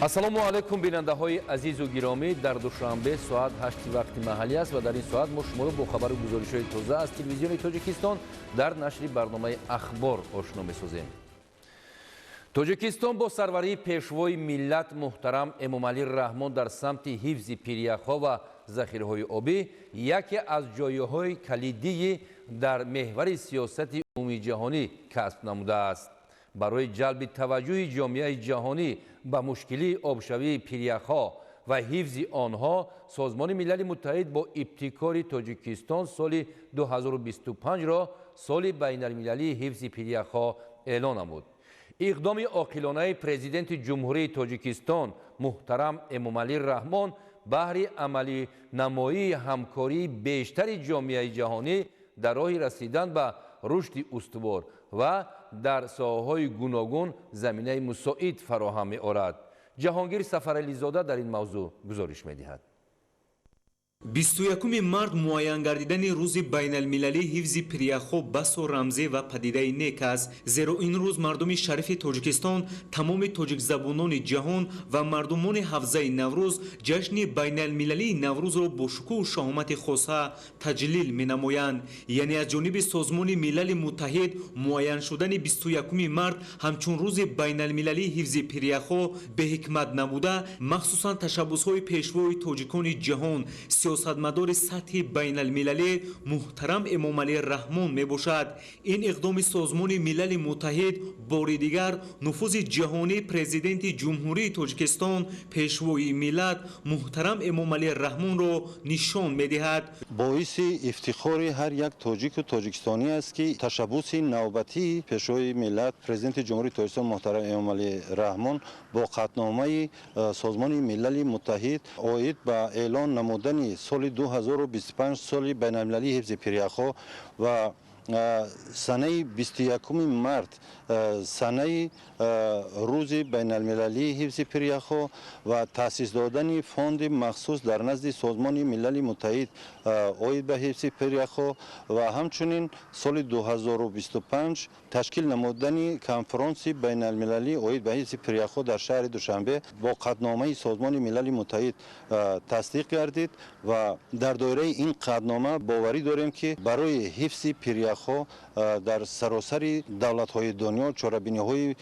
ассалому алайкум бинандаҳои азизу гиромӣ. дар душанбе соат 8 вақти маҳаллӣ аст ва дар ин соат мо шуморо бо хабару гузоришҳои тоза аз телевизиони тоҷикистон дар нашри барномаи ахбор ошно месозем. тоҷикистон бо сарварии пешвои миллат муҳтарам Эмомалӣ Раҳмон дар самти ҳифзи пиряхҳо ва захираҳои обӣ яке аз ҷойҳои калидии дар меҳвари сиёсати умумии ҷаҳонӣ касб намудааст. барои ҷалби таваҷҷӯҳи ҷомеаи ҷаҳонӣ ба мушкилии обшавии пиряхҳо ва ҳифзи онҳо Созмони Милали Муттаҳид бо ибтикори Тоҷикистон соли 2025-ро соли байналмилалии ҳифзи пиряхҳо эълон намуд. иқдоми оқилонаи президенти ҷумҳурии Тоҷикистон муҳтарам Эмомалӣ Раҳмон баҳри амалинамоии ҳамкории бештари ҷомеаи ҷаҳонӣ дар роҳи расидан ба рушди устувор ва дар соҳаҳои гуногун заминаи мусоид фароҳам меорад. ҷаҳонгир Сафарализода дар ин мавзӯъ гузориш медиҳад. 21 март муайян гардидани рӯзи байналмилалии ҳифзи пиряхҳо басо рамзӣ ва падидаи нек аст, зеро ин рӯз мардуми шарифи Тоҷикистон, тамоми тоҷикзабонони ҷаҳон ва мардумони ҳавзаи Наврӯз ҷашни байналмилалии Наврӯзро бо шукӯҳу шаҳомати хоса таҷлил менамоянд. яъне аз ҷониби Созмони Милали Муттаҳид муайян шудани 21 март ҳамчун рӯзи байналмилалии ҳифзи пиряхҳо беҳикмат набуда, махсусан ташаббусҳои пешвои тоҷикони ҷаҳон сиёсатмадори сатҳи байналмилалӣ муҳтарам Эмомалӣ Раҳмон мебошад. ин иқдоми Созмони Милали Муттаҳид бори дигар нуфузи ҷаҳонии президенти ҷумҳурии Тоҷикистон пешвои миллат муҳтарам Эмомалӣ Раҳмонро нишон медиҳад. боиси ифтихори ҳар як тоҷику тоҷикистонӣ аст ки ташаббуси навбатии пешвои миллат президенти ҷумҳурии Тоҷикистон муҳтарам Эмомалӣ Раҳмон бо қатномаи Созмони Милали Муттаҳид оид ба эълон намудани соли 2025 соли байналмилалии ҳифзи пиряхҳо ва санаи 21 март санаи рӯзи байналмилалии ҳифзи пиряхҳо ва таъсис додани фонди махсус дар назди Созмони Милали Муттаҳид оид ба ҳифзи пиряхҳо ва ҳамчунин соли 2025 ташкил намудани конфронси байналмилалӣ оид ба ҳифзи пиряхҳо дар шаҳри Душанбе бо қатномаи Созмони Милали Муттаҳид тасдиқ гардид ва дар доираи ин қатнома боварӣ дорем ки барои ҳифзи пиряхҳо дар саросари давлатҳои дунё чорабиниҳои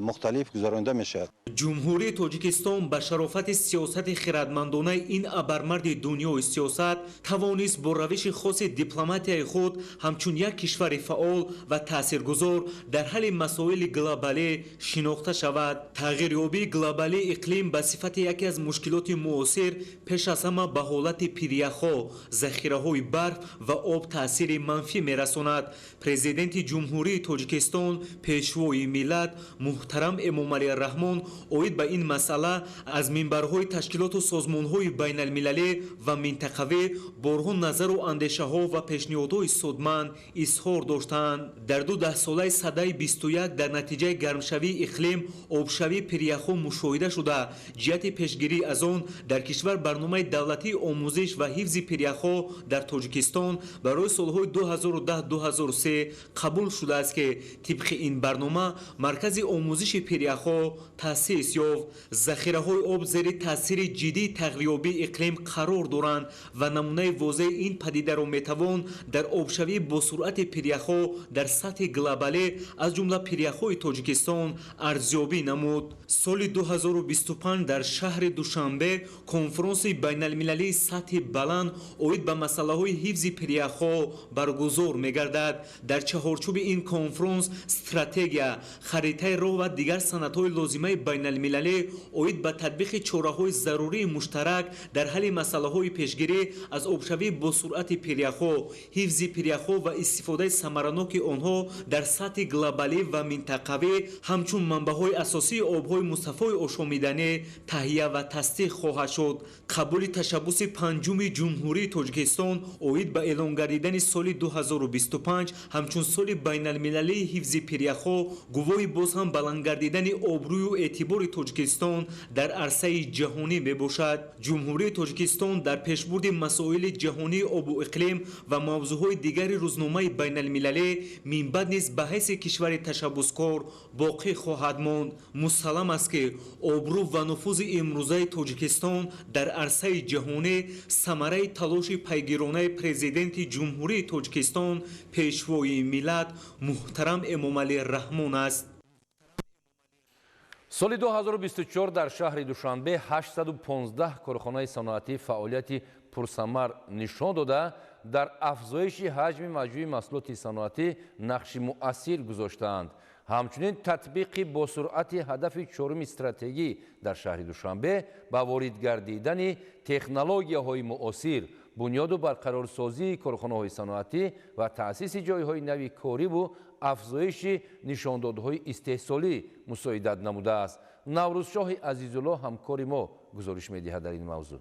мухталиф гузаронида мешавад. ҷумҳурии Тоҷикистон ба шарофати сиёсати хирадмандонаи ин абармарди дунёи сиёсат тавонист бо равиши хоси дипломатияи худ ҳамчун як кишвари фаъол ва таъсиргузор дар ҳалли масоили глобалӣ шинохта шавад. тағйирёбии глобалии иқлим ба сифати яке аз мушкилоти муосир пеш аз ҳама ба ҳолати пиряхҳо, захираҳои барф ва об таъсири манфӣ мерасонад. президенти ҷумҳурии Тоҷикистон пешвои миллат муҳтарам Эмомалӣ Раҳмон оид ба ин масъала аз минбарҳои ташкилоту созмонҳои байналмилалӣ ва минтақавӣ борҳо назару андешаҳо ва пешниҳодҳои судманд изҳор доштаанд. дар 2 даҳсолаи садаи 21 дар натиҷаи гармшавии иқлим обшавии пиряхҳо мушоҳида шуда, ҷиҳати пешгирӣ аз он дар кишвар барномаи давлатии омӯзиш ва ҳифзи пиряхҳо дар Тоҷикистон барои солҳои 2010-2003 қабул шудааст ки тибқи ин барнома маркази омӯзиши пиряхҳо таъсис ёфт. захираҳои об зери таъсири ҷиддии тағйирёбии иқлим қарор доранд ва намунаи возеҳи ин падидаро метавон дар обшавӣ бо суръати пиряхҳо дар сатҳи глобалӣ аз ҷумла пиряхҳои Тоҷикистон арзёбӣ намуд. соли 2025 дар шаҳри Душанбе конфронси байналмилалии сатҳи баланд оид ба масъалаҳои ҳифзи пиряхҳо баргузор мегардад. дар чаҳорчӯби ин конфронс стратегия, харитаи роҳ ва дигар санадҳои лозимаи байналмилалӣ оид ба татбиқи чораҳои зарурии муштарак дар ҳалли масъалаҳои пешгирӣ аз обшавӣ бо суръати пиряхҳо, ҳифзи пиряхҳо ва истифодаи самараноки онҳо дар сатҳи глобалӣ ва минтақавӣ ҳамчун манбаъҳои асосии обҳои мустафои ошомиданӣ таҳия ва тасдиқ хоҳад шуд. қабули ташаббуси панҷуми ҷумҳурии Тоҷикистон оид ба эълон гардидани соли 2025 2025 ҳамчун соли байналмилалии ҳифзи пиряхо гувоҳи боз ҳам баландгардидани обрӯю эътибори Тоҷикистон дар арсаи ҷаҳонӣ мебошад. ҷумҳурии Тоҷикистон дар пешбурди масоили ҷаҳонии обу иқлим ва мавзӯъҳои дигари рӯзномаи байналмилалӣ минбаъд низ ба ҳайси кишвари ташаббускор боқӣ хоҳад монд. мусаллам аст ки обрӯ ва нуфузи имрӯзаи Тоҷикистон дар арсаи ҷаҳонӣ самараи талоши пайгиронаи президенти ҷумҳурии Тоҷикистон пешвои миллат муҳтарам Эмомалӣ Раҳмон аст. соли 2024 дар шаҳри Душанбе 815 корхонаи саноатӣ фаъолияти пурсамар нишон дода, дар афзоиши ҳаҷми маҷмӯи маҳсулоти саноатӣ нақши муассир гузоштаанд. ҳамчунин татбиқи босуръати ҳадафи чорumi стратегӣ дар шаҳри Душанбе ба ворид гардидани технологияҳои муосир, бунёду барқарорсозии корхонаҳои саноатӣ ва таъсиси ҷойҳои нави корибу афзоиши нишондодҳои истеҳсолӣ мусоидат намудааст. Наврӯзшоҳи Азизулло ҳамкори мо гузориш медиҳад дар ин мавзӯъ.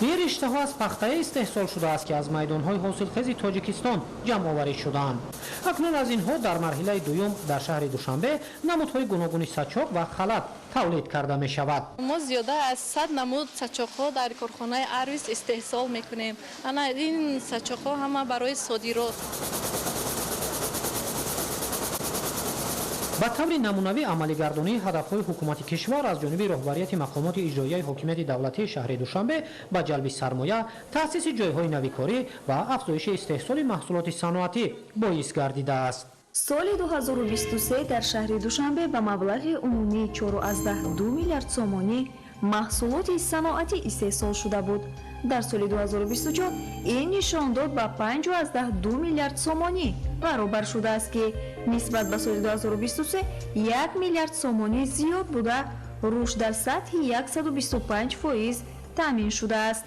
ин риштаҳо аз пахтае истеҳсол шудааст, ки аз майдонҳои ҳосилхези Тоҷикистон ҷамъоварӣ шудаанд. акнун аз инҳо дар марҳилаи дуюм дар шаҳри Душанбе намудҳои гуногуни сачоқ ва халат тавлид карда мешавад. мо зиёда аз 100 намуд сачоқҳо дар корхонаи Арвис истеҳсол мекунем. ана ин сачоқҳо ҳама барои содирот. ба таври намунавӣ амалигардонии ҳадафҳои ҳукумати кишвар аз ҷониби роҳбарияти мақомоти иҷроияи ҳокимияти давлатии шаҳри Душанбе ба ҷалби сармоя, таъсиси ҷойҳои навикорӣ ва афзоиши истеҳсоли маҳсулоти саноатӣ боис гардидааст. соли 2023 дар шаҳри Душанбе ба маблағи умумии 4,2 миллиард сомонӣ маҳсулоти саноатӣ истеҳсол шуда буд. дар соли 2024 ин нишондод ба 5,2 миллиард сомонӣ баробар шудааст, ки нисбат ба соли 2023 1 миллиард сомонӣ зиёд буда, рушд дар сатҳи 125% таъмин шудааст.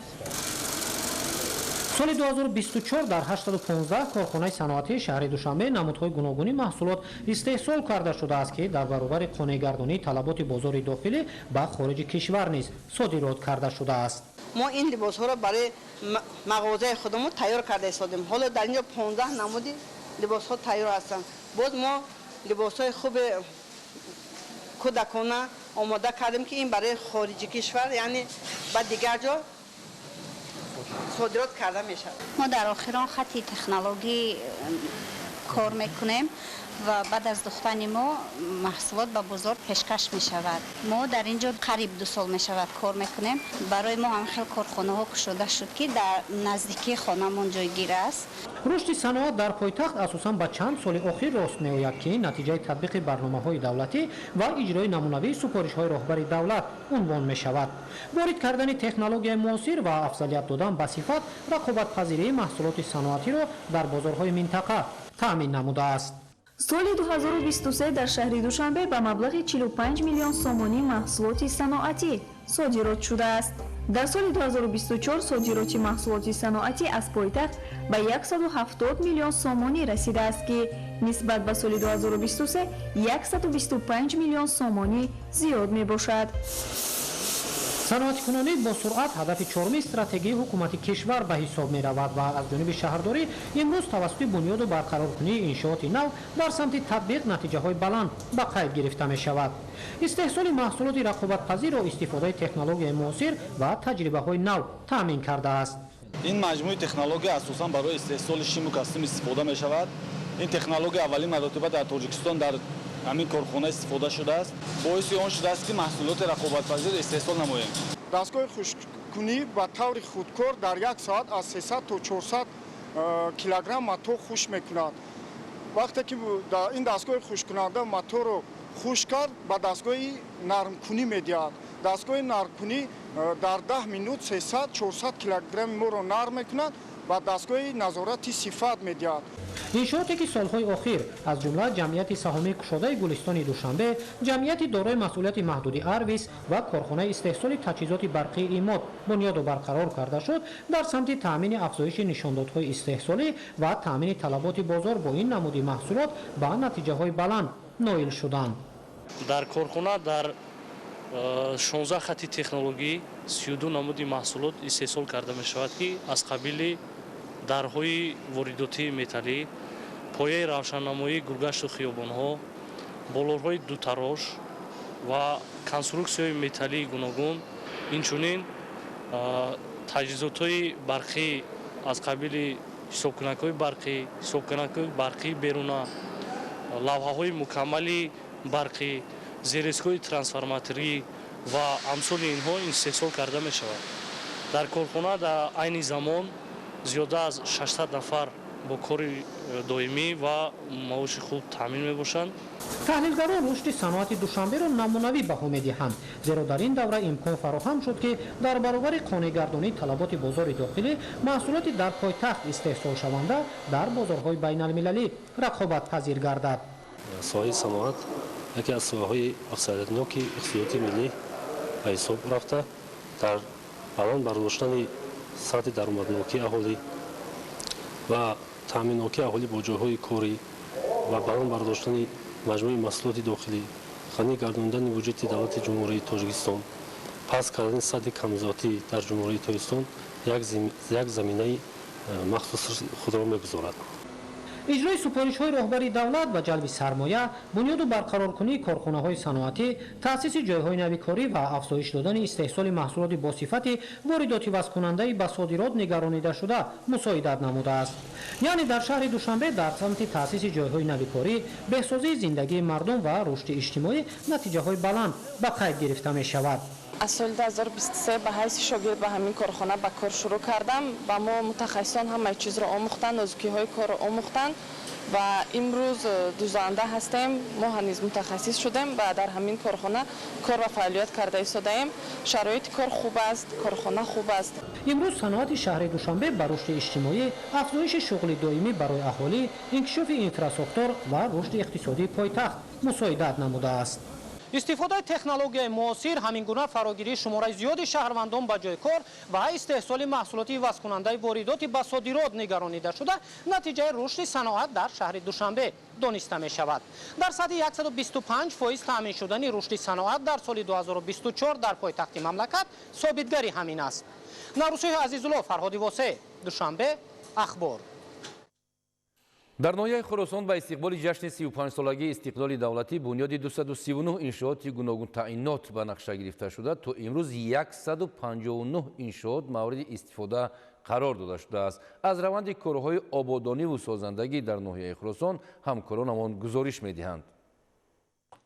соли 2024 дар 815 корхонаи саноатии шаҳри Душанбе намудҳои гуногуни маҳсулот истеҳсол карда шудааст, ки дар баробари қонеъгардонии талаботи бозори дохилӣ ба хориҷи кишвар низ содирот карда шудааст. мо ин либосҳоро барои мағозаи худмон тайёр карда истодем. ҳоло дар инҷо 15 намуди либосҳо тайёр ҳастанд. боз мо либосҳои хуби кӯдакона омода кардем, ки ин барои хориҷи кишвар, яъне ба дигар ҷо صادرات کرده میشه. ما در آخران خطی تکنولوژی کار میکنیم و بعد از دختن ما محصولات به بازار پیشکش می شود. ما در اینجا قریب 2 سال می شود کار میکنیم. برای ما هم خیلی کارخانه ها کشوده شد که در نزدیکی خانه‌مون جایگیر است. رشد صنعت در پایتخت اساساً با چند سال اخیر راست میآید که نتیجه تطبیق برنامه‌های دولتی و اجرای نمونه‌ای سفارش‌های رهبر دولت عنوان می شود. وارد کردن تکنولوژی معاصر و افضلیت دادن به صفات رقابت‌پذیری محصولات صنعتی را در بازارهای منطقه تامین نموده است. соли 2023 дар шаҳри Душанбе ба маблағи 45 миллион сомонӣ маҳсулоти саноатӣ содирот шудааст. дар соли 2024 содироти маҳсулоти саноатӣ аз пойтахт ба 170 миллион сомонӣ расидааст, ки нисбат ба соли 2023 125 миллион сомонӣ зиёд мебошад. саноаткунонӣ бо суръат ҳадафи чорми стратегияи ҳукумати кишвар ба ҳисоб меравад ва аз ҷониби шаҳрдорӣ имрӯз тавассути бунёду барқароркунии иншооти нав дар самти татбиқ натиҷаҳои баланд ба қайд гирифта мешавад. истеҳсоли маҳсулоти рақобатпазирро истифодаи технологияи муосир ва таҷрибаҳои нав таъмин кардааст. ин маҷмӯи технология асосан барои истеҳсоли шиму кастум истифода мешавад. ин технология аввалин маротиба дар Тоҷикистон дар ҳамин корхона истифода шудааст. боиси он шудааст ки маҳсулоти рақобатпазир истеҳсол намоем. дастгоҳи хушккунӣ ба таври худкор дар 1 соат аз 300 то 400 килограмм матоъ хушк мекунад. вақте ки ин дастгоҳи хушккунанда матоъро хушк кард, ба дастгоҳи нармкунӣ медиҳад. дастгоҳи нармкунӣ дар 10 минут 300 400 килограмми моро нарм мекунад ва дастгоҳи назорати сифат медиҳад. иншооте ки солҳои охир аз ҷумла ҷамъияти саҳомии кушодаи гулистони Душанбе, ҷамъияти дорои масъулияти маҳдуди Арвис ва корхонаи истеҳсоли таҷҳизоти барқии имод бунёду барқарор карда шуд, дар самти таъмини афзоиши нишондодҳои истеҳсолӣ ва таъмини талаботи бозор бо ин намуди маҳсулот ба натиҷаҳои баланд ноил шуданд. дар корхона дар 16 хати технологӣ 32 намуди маҳсулот истеҳсол карда мешавад, ки аз қабили дарҳои воридотии металлӣ, пояи равшаннамоӣ гургашту хиёбонҳо, болорҳои дутарош ва конструксияҳои металлии гуногун, инчунин таҷҳизотҳои барқӣ аз қабили ҳисобкунакҳои барқӣ беруна, лавҳаҳои мукаммали барқӣ, зерисҳои трансформаторӣ ва амсоли инҳо истеҳсол карда мешавад. дар корхона дар айни замон зиёда аз 600 нафар бо кори доимӣ ва маоши хуб таъмин мебошанд. таҳлилгарон рушди саноати душанберо намунавӣ баҳо медиҳанд, зеро дар ин давра имкон фароҳам шуд ки дар баробари қонеъгардонии талаботи бозори дохилӣ маҳсулоти дар пойтахт истеҳсолшаванда дар бозорҳои байналмилалӣ рақобатпазир гардад. соҳаи саноат яке аз соҳаҳои аксарияноки иқтисодиёти миллӣ ба ҳисоб рафта, дар баланд бардоштани сатҳи даромаднокии аҳолӣ ва таъминнокии аҳолӣ бо ҷойҳои корӣ ва баланд бардоштани маҷмӯи маҳсулоти дохилӣ, ғанӣ гардондани бюҷети давлати ҷумҳурии Тоҷикистон, паст кардани сатҳи камзотӣ дар ҷумҳурии Тоҷикистон як заминаи махсус худро мегузорад. иҷрои супоришҳои роҳбари давлат ба ҷалби сармоя, бунёду барқароркунии корхонаҳои саноатӣ, таъсиси ҷойҳои навикорӣ ва афзоиш додани истеҳсоли маҳсулоти босифати воридотивазкунандаи ба содирот нигаронидашуда мусоидат намудааст. яъне дар шаҳри Душанбе дар самти таъсиси ҷойҳои навикорӣ, беҳсозии зиндагии мардум ва рушди иҷтимоӣ натиҷаҳои баланд ба қайд гирифта мешавад. аз соли 2023 ба ҳайси шогирд ба ҳамин корхона ба кор шурӯъ кардам. Ба мо мутахассисон ҳамаи чизро омӯхтанд, нозукиҳои корро омӯхтанд ва имрӯз дузанда ҳастем. Мо ҳаниз мутахассис шудем ва дар ҳамин корхона кор ва фаъолият карда истодаем. шароити кор хуб аст, корхона хуб аст. имрӯз саноати шаҳри Душанбе ба рушди иҷтимоӣ, афзоиши шуғли доимӣ барои аҳолӣ, инкишофи инфраструктур ва рушди иқтисодии пойтахт мусоидат намудааст. истифодаи технологияи муосир, ҳамин гуна фарогирии шумораи зиёди шаҳрвандон ба ҷои кор ва истеҳсоли маҳсулоти ивазкунандаи воридоти ба содирот нигаронидашуда натиҷаи рушди саноат дар шаҳри Душанбе дониста мешавад. дар сатҳи 125% таъмин шудани рушди саноат дар соли 2024 дар пойтахти мамлакат собитгари ҳамин аст. Наврусоҳи Азизулло, Фарҳоди Восеъ, Душанбе, Ахбор. дар ноҳияи Хӯросон ба истиқболи ҷашни 35-солагии истиқлоли давлатӣ бунёди 239 иншооти гуногун таъинот ба нақша гирифта шуда, то имрӯз 159 иншоот мавриди истифода қарор дода шудааст. аз раванди корҳои ободониву созандагӣ дар ноҳияи Хӯросон ҳамкоронамон гузориш медиҳанд.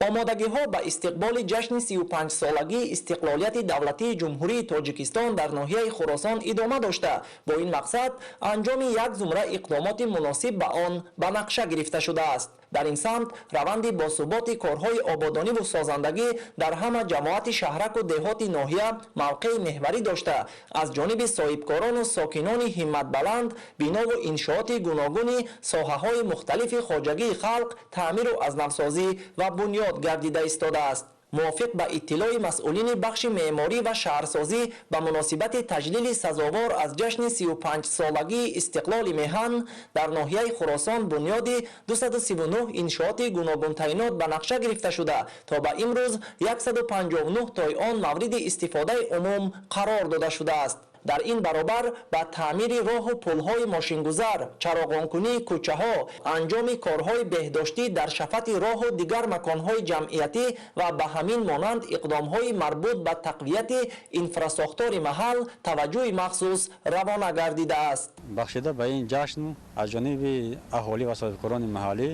омодагиҳо ба истиқболи ҷашни 35-солагии истиқлолияти давлатии ҷумҳурии Тоҷикистон дар ноҳияи Хӯросон идома дошта, бо ин мақсад анҷоми як зумра иқдомоти муносиб ба он ба нақша гирифта шудааст. дар ин самт раванди босуботи корҳои ободониву созандагӣ дар ҳама ҷамоати шаҳраку деҳоти ноҳия мавқеи меҳварӣ дошта, аз ҷониби соҳибкорону сокинони ҳимматбаланд бинову иншооти гуногуни соҳаҳои мухталифи хоҷагии халқ, таъмиру азнавсозӣ ва бунёд гардида истодааст. мувофиқ ба иттилои масъулини бахши меъморӣ ва шаҳрсозӣ ба муносибати таҷлили сазовор аз ҷашни 35-солагии истиқлоли меҳан дар ноҳияи Хӯросон бунёди 239 иншооти гуногунтаинот ба нақша гирифта шуда, то ба имрӯз 159 тои он мавриди истифодаи умум қарор дода шудааст. дар ин баробар ба таъмири роҳу пулҳои мошингузар, чароғонкунии кӯчаҳо, анҷоми корҳои беҳдоштӣ дар шафати роҳу дигар маконҳои ҷамъиятӣ ва ба ҳамин монанд иқдомҳои марбут ба тақвияти инфрасохтори маҳал таваҷҷӯҳи махсус равона гардидааст. бахшида ба ин ҷашн аз ҷониби аҳолӣ ва соҳибкорони маҳаллӣ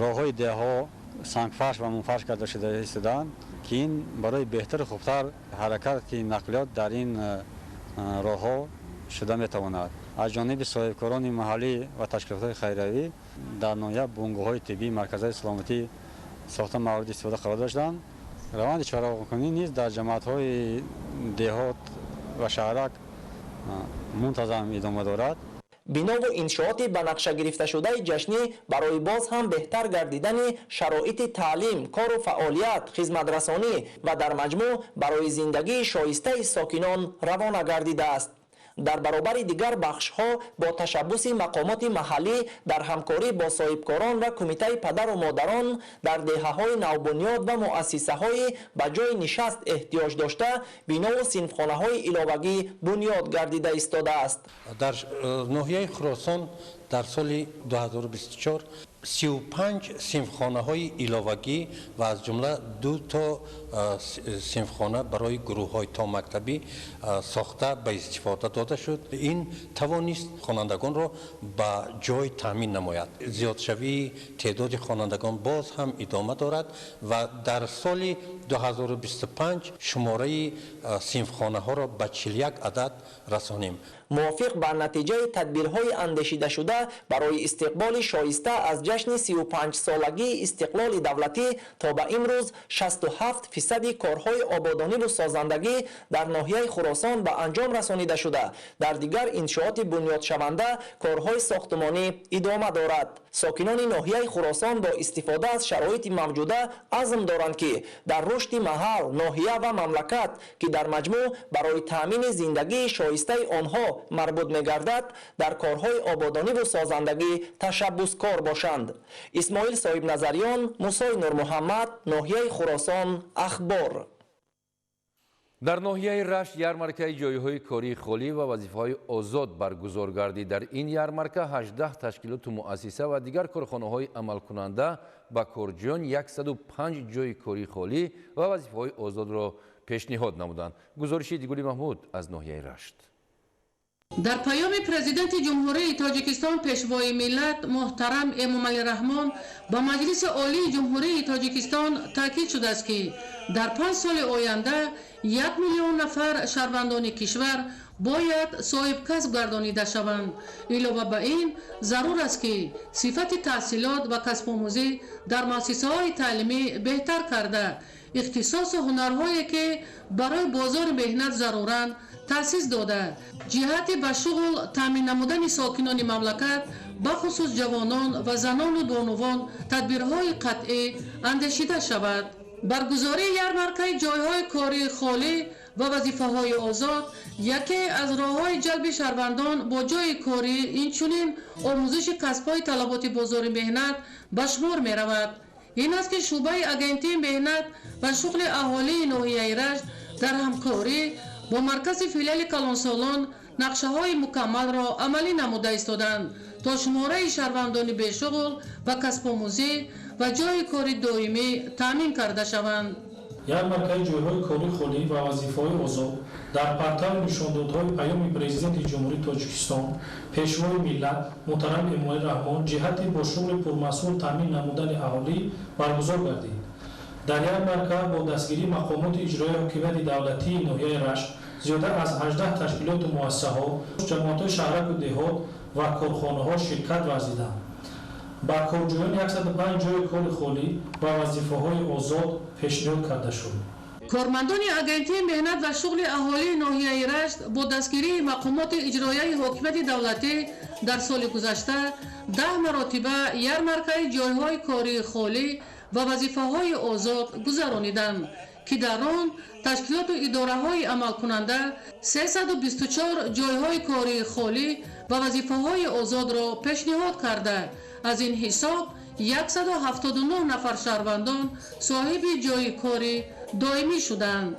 роҳҳои деҳо сангфарш ва мунфарш карда шуда истоданд, ки ин барои беҳтару хубтар ҳаракати нақлиёт дар ин роҳҳо шуда метавонад. аз ҷониби соҳибкорони маҳаллӣ ва ташкилотҳои хайриявӣ дар ноҳия бунгоҳҳои тиббӣ, марказҳои саломатӣ сохта мавриди истифода қарор доштанд. раванди чароғонкунӣ низ дар ҷамоатҳои деҳот ва шаҳрак мунтазам идома дорад. бинову иншооти ба нақша гирифташудаи ҷашнӣ барои боз ҳам беҳтар гардидани шароити таълим, кору фаъолият, хизматрасонӣ ва дар маҷмӯъ барои зиндагии шоистаи сокинон равона гардидааст. дар баробари дигар бахшҳо бо ташаббуси мақомоти маҳаллӣ дар ҳамкорӣ бо соҳибкорон ва кумитаи падару модарон дар деҳаҳои навбунёд ва муассисаҳои ба ҷои нишаст эҳтиёҷ дошта бинову синфхонаҳои иловагӣ бунёд гардида истодааст. дар ноҳияи Хуросон дар соли 2024 35 синфхонаҳои иловагӣ ва аз ҷумла 2 то синфхона барои гурӯҳҳои томактабӣ сохта ба истифода дода шуд. ин тавонист хонандагонро ба ҷой таъмин намояд. зиёдшавии теъдоди хонандагон боз ҳам идома дорад ва дар соли 2025 шумораи синфхонаҳоро ба 41 адад расонем. мувофиқ ба натиҷаи тадбирҳои андешидашуда барои истиқболи шоиста аз ҷашни 35-солагии истиқлоли давлатӣ то ба имрӯз 67% корҳои ободониву созандагӣ дар ноҳияи Хуросон ба анҷом расонида шуда, дар дигар иншооти бунёдшаванда корҳои сохтмонӣ идома дорад. сокинони ноҳияи Хуросон бо истифода аз шароити мавҷуда азм доранд ки дар рушди маҳал, ноҳия ва мамлакат ки дар маҷмӯъ барои таъмини зиндагии шоистаи онҳо марбут мегардад, дар корҳои ободониву созандагӣ ташаббускор бошанд. исмоил соҳибназарён, мусои Нурмуҳаммад, ноҳияи Хуросон, ахбор. дар ноҳияи Рашт ярмаркаи ҷойҳои кории холӣ ва вазифаҳои озод баргузор гардид. дар ин ярмарка 18 ташкилоту муассиса ва дигар корхонаҳои амалкунанда ба корҷоён 105 ҷойи кории холӣ ва вазифаҳои озодро пешниҳод намуданд. гузориши Дигули Маҳмуд аз ноҳияи Рашт. дар паёми президенти ҷумҳурии Тоҷикистон пешвои миллат муҳтарам Эмомалӣ Раҳмон ба Маҷлиси олии ҷумҳурии Тоҷикистон таъкид шудааст ки дар 5 соли оянда 1 миллион нафар шаҳрвандони кишвар бояд соҳибкасб гардонида шаванд. илова ба ин зарур аст ки сифати таҳсилот ва касбомӯзӣ дар муассисаҳои таълимӣ беҳтар карда ихтисосу ҳунарҳое ки барои бозори меҳнат заруранд таъсис дода ҷиҳати ба шуғл таъмин намудани сокинони мамлакат бахусус ҷавонон ва занону бонувон тадбирҳои қатъӣ андешида шавад. баргузории ярмаркаи ҷойҳои кории холӣ ва вазифаҳои озод яке аз роҳҳои ҷалби шаҳрвандон бо ҷойи корӣ инчунин омӯзиши касбҳои талаботи бозори меҳнат ба шумор меравад. ин аст ки шуъбаи агентии меҳнат ва шуғли аҳолии ноҳияи Рашт дар ҳамкорӣ бо маркази филиали Калонсолон нақшаҳои мукаммалро амалӣ намуда истоданд то шумораи шаҳрвандони бешуғл ва касбомӯзӣ ва ҷойи кори доимӣ таъмин карда шаванд. ярмаркаи ҷойҳои кории холӣ ва вазифаҳои озод дар партави нишондодҳои паёми президенти ҷумҳурии Тоҷикистон пешвои миллат муҳтарам Эмомалӣ Раҳмон ҷиҳати бо шуғли пурмасъул таъмин намудани аҳолӣ баргузор гардид. дар ярмарка бо дастгирии мақомоти иҷроии ҳокимияти давлатии ноҳияи Рашт зиёда аз 18 ташкилоту муассисаҳо, ҷамоатҳои шаҳраку деҳот ва корхонаҳо ширкат варзиданд. ба корҷоён 105 ҷойи кори холӣ ва вазифаҳои озод пешниҳод карда шуд. кормандони агентии меҳнат ва шуғли аҳолии ноҳияи Рашт бо дастгирии мақомоти иҷроияи ҳокимияти давлатӣ дар соли гузашта 10 маротиба ярмаркаи ҷойҳои кории холӣ ва вазифаҳои озод гузарониданд ки дар он ташкилоту идораҳои амалкунанда 324 ҷойҳои кории холӣ ва вазифаҳои озодро пешниҳод карда аз ин ҳисоб 179 нафар шаҳрвандон соҳиби ҷойи кори доимӣ шуданд.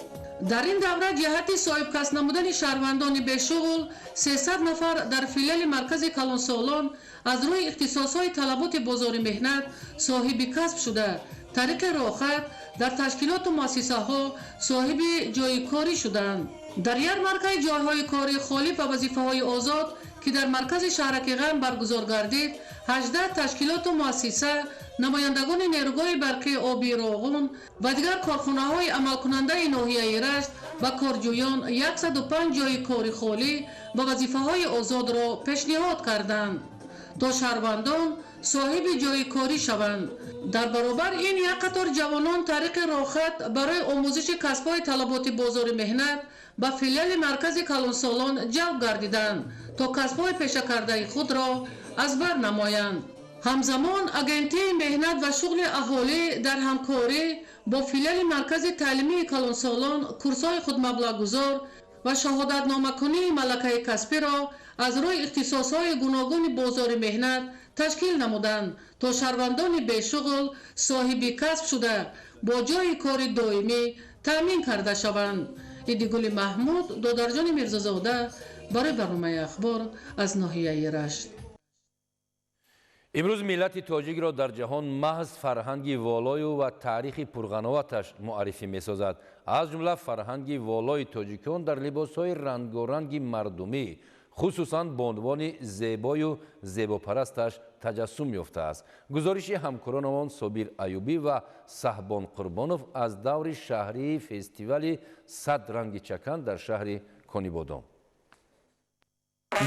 дар ин давра ҷиҳати соҳибкасб намудани шаҳрвандони бешуғл 300 нафар дар филиали маркази Калонсолон аз рӯи ихтисосҳои талаботи бозори меҳнат соҳиби касб шуда тариқи рохат дар ташкилоту муассисаҳо соҳиби ҷойи корӣ шуданд. дар ярмаркаи ҷойҳои кории холӣ ва вазифаҳои озод ки дар маркази шаҳраки Ғам баргузор гардид 18 ташкилоту муассиса, намояндагони нерӯҳои барқии оби Роғун ва дигар корхонаҳои амалкунандаи ноҳияи Рашт ба корҷӯён 105 ҷойи кори холӣ ва вазифаҳои озодро пешниҳод карданд то шаҳрвандон соҳиби ҷойи корӣ шаванд. дар баробар ин як қатор ҷавонон тариқи рохат барои омӯзиши касбҳои талаботи бозори меҳнат ба филиали маркази Калонсолон ҷалб гардиданд то касбҳои пешакардаи худро аз бар намоянд. ҳамзамон агентии меҳнат ва шуғли аҳолӣ дар ҳамкорӣ бо филиали маркази таълимии Калонсолон курсҳои худмаблағгузор و شهادتنامه‌کنی ملکه کسبی را از روی اختصاص‌های گوناگون بازار مهنت تشکیل نمودند تا شهروندان بیشغل صاحب کسب شده با جای کار دائمی تامین کرده شوند. ایدیگل محمود، دادرجان میرزازاده، برای برنامه اخبار از ناحیه رشت. امروز ملت تاجیک را در جهان محض فرهنگی والای و تاریخ پرغناوتش معرفی می‌سازد. از جمله فرهنگی والای تاجیکان در لباس‌های رنگارنگ مردمی، خصوصاً به عنوان زیبای و زیباپرستش تجسم یافته است. گزارش همکارانمان صابر ایوبی و صحبان قربانوف از دور شهری فستیوال 100 رنگ چکن در شهر کنیبادام.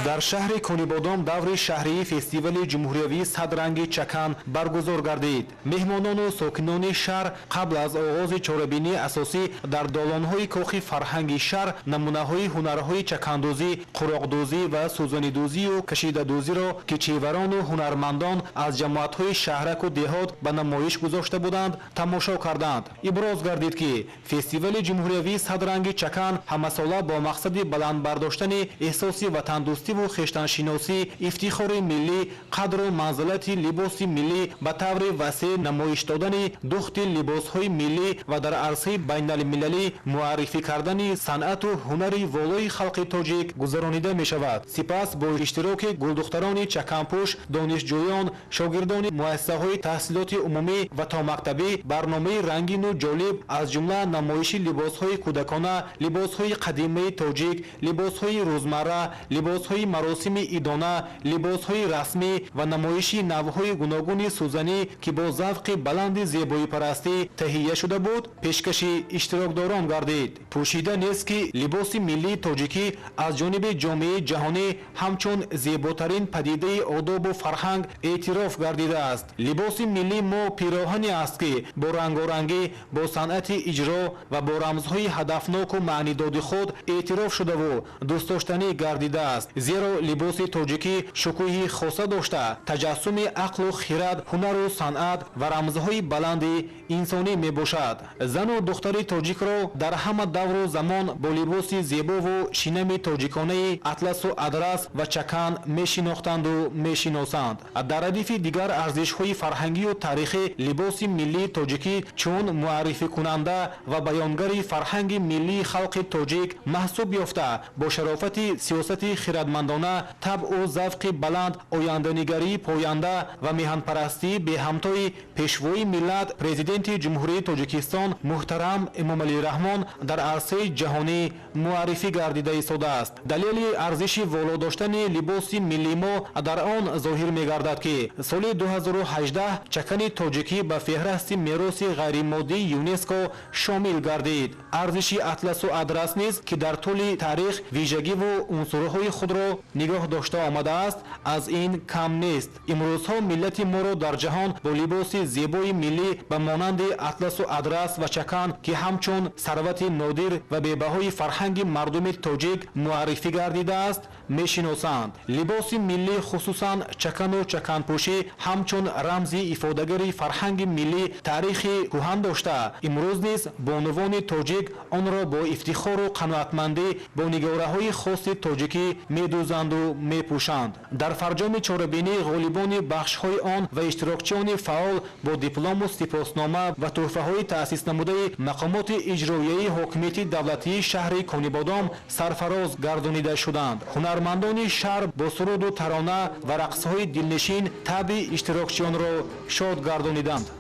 در شهر کنیبادام دور شهری فستیوال جمهوریوی 100 رنگ چکن برگزار گردید. مهمانان و ساکنان شهر قبل از آغاز چاره‌بینی اساسی در دالان‌های کاخ فرهنگی شهر نمونه‌های هنرهای چکندوزی، قراقدوزی و سوزانیدوزی و کشیده‌دوزی را که چیوران و هنرمندان از جماعت‌های شهرک و دهات به نمایش گذاشته بودند تماشا کردند. ابراز گردید که فستیوال جمهوریوی 100 رنگ چکن همساله با مقصد بلند برداشتن احساس وطن دوستی و خویشتنشناسی، افتخار ملی، قدر و منزلت لباس ملی به طور وسیع نمایش دادن دخت لباس‌های ملی و در عرصه بین المللی معرفی کردن صنعت و هنر والای خلق تاجیک گذرانیده می شود. سپس با اشتراک گلدختران چکنپوش، دانشجویان، شاگردان مؤسسه‌های تحصیلات عمومی و تا مکتبی برنامه رنگین و جالب از جمله نمایش لباس‌های کودکانه، لباس‌های قدیمی تاجیک، لباس‌های روزمره، لباس‌های مراسم عیدانه، لباس‌های رسمی و نمایش نوع‌های گوناگون سوزنی که با ذوق بلند زیبایی پرستی تهیه شده بود پیشکش اشتراکداران گردید. پوشیده نیست که لباس ملی تاجیکی از جانب جامعه جهانی همچون زیباترین پدیده آداب و فرهنگ اعتراف گردیده است. لباس ملی ما پیراهنی است که با رنگارنگی، با صنعت اجرا و با رمزهای هدفناک و معنیداد خود اعتراف شده و دوست داشتنی گردیده است. زیرا لباس تاجیکی شکوهی خاصه داشته تجسم عقل و خرد، هنر و صنعت و رمزهای بلند انسانی می باشد. زن و دختر تاجیک را در همه دور و زمان با لباس زیبا و شینم تاجیکانه اطلس و ادرس و چکن می شناختند و می شناسند. در ردیف دیگر ارزش‌های فرهنگی و تاریخی لباس ملی تاجیکی چون معرفی کننده و بیانگر فرهنگ ملی خلق تاجیک محسوب یافته با شرافت سیاست خردمندانه، طبع و ذوق بلند، آینده‌نگری پاینده و میهن‌پرستی به همتای پیشوای ملت پرزیدنت جمهوری تاجیکستان محترم امامعلی رحمان در عرصه جهانی معرفی گردیده ایستاده است. دلیل ارزش والا داشتن لباس ملی ما در آن ظاهر می‌گردد که سال 2018 چکن تاجیکی به فهرست میراث غیرمادی یونسکو شامل گردید. ارزش اطلس و ادرس نیز که در طول تاریخ ویژگی و عنصرهای خود را نگاه داشته آمده است از این کم نیست. امروزها ملت ما را در جهان با لباس زیبای ملی به مانند اطلس و ادرس و چکن که همچون ثروت نادر و بهبهای فرهنگ مردم تاجیک معرفی گردیده است میشناسند. لباس ملی خصوصا چکن و چکنپوشی همچون رمزی افاده‌گر فرهنگ ملی تاریخ کهن داشته امروز نیز بانوان تاجیک آن را با افتخار و قناعتمندی با نگاره‌های خاص تاجیکی می‌دوزند و می‌پوشند. در فرجام چاره‌بینی غالبان بخش‌های آن و اشتراکچیان فعال با دیپلم و سپاسنامه و تحفه‌های تأسیس نموده مقامات اجرایی حاکمیت دولتی شهر کنیبادام سرفراز گردانیده شدند. هنرمندان شهر با سرود و ترانه و رقص‌های دلنشین طبع اشتراکچیان را شاد گردانیدند.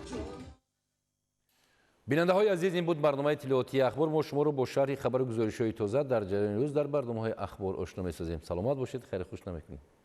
بیننده های عزیز، این بود برنامه اطلاعاتی اخبار. ما شما رو با شرح خبر و گزارش‌های تازه در جریان روز در برنامه‌های اخبار آشنا می‌سازیم. سلامت باشید، خیر خوش نمی‌کنید.